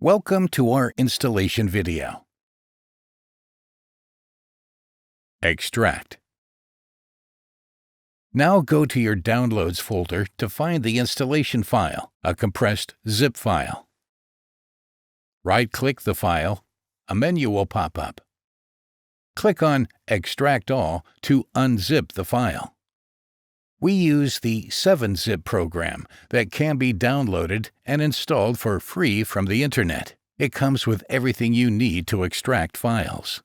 Welcome to our installation video. Extract. Now go to your Downloads folder to find the installation file, a compressed zip file. Right-click the file. A menu will pop up. Click on Extract All to unzip the file. We use the 7-zip program that can be downloaded and installed for free from the Internet. It comes with everything you need to extract files.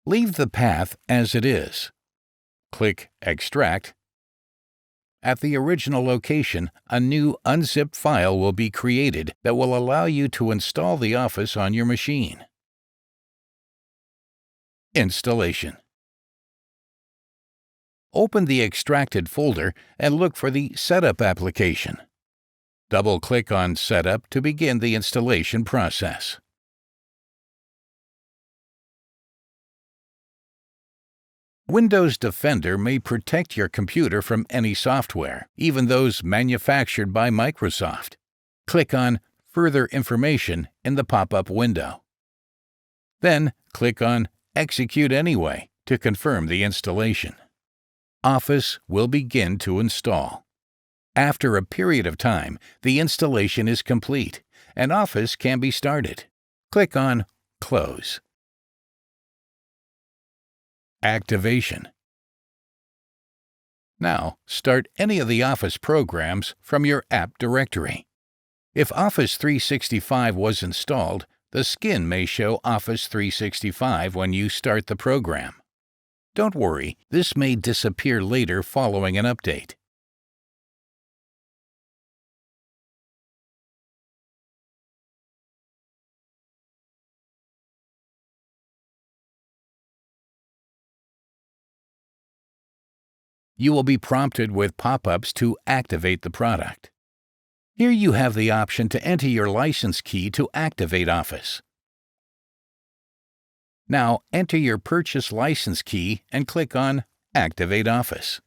Leave the path as it is. Click Extract. At the original location, a new unzipped file will be created that will allow you to install the Office on your machine. Installation. Open the extracted folder and look for the Setup application. Double-click on Setup to begin the installation process. Windows Defender may protect your computer from any software, even those manufactured by Microsoft. Click on Further Information in the pop-up window. Then click on Execute Anyway to confirm the installation. Office will begin to install. After a period of time, the installation is complete, and Office can be started. Click on Close. Activation. Now, start any of the Office programs from your app directory. If Office 365 was installed, the skin may show Office 365 when you start the program. Don't worry, this may disappear later following an update. You will be prompted with pop-ups to activate the product. Here you have the option to enter your license key to activate Office. Now enter your purchase license key and click on Activate Office.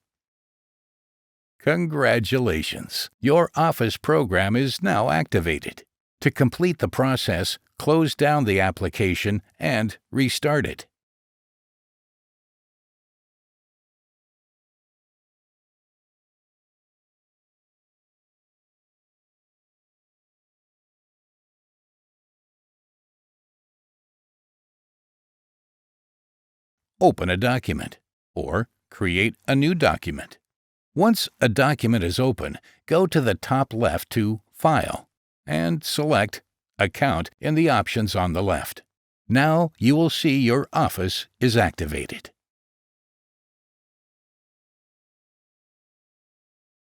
Congratulations! Your Office program is now activated. To complete the process, close down the application and restart it. Open a document, or create a new document. Once a document is open, go to the top left to File and select Account in the options on the left. Now you will see your Office is activated.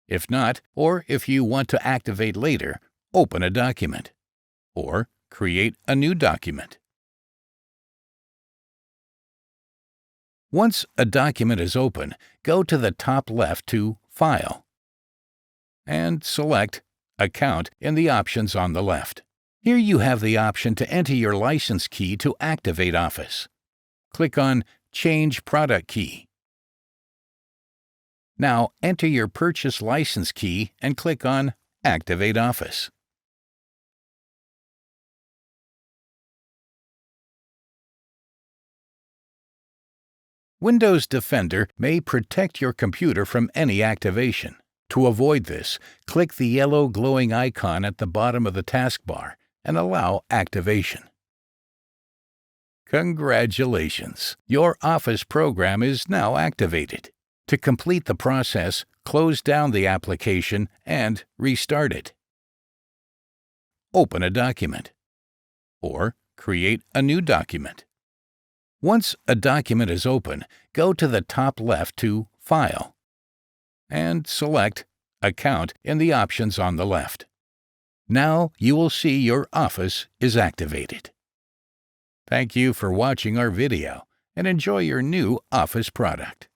If not, or if you want to activate later, open a document, or create a new document. Once a document is open, go to the top left to File and select Account in the options on the left. Here you have the option to enter your license key to activate Office. Click on Change Product Key. Now enter your purchase license key and click on Activate Office. Windows Defender may protect your computer from any activation. To avoid this, click the yellow glowing icon at the bottom of the taskbar and allow activation. Congratulations! Your Office program is now activated. To complete the process, close down the application and restart it. Open a document, or create a new document. Once a document is open, go to the top left to File and select Account in the options on the left. Now you will see your Office is activated. Thank you for watching our video and enjoy your new Office product.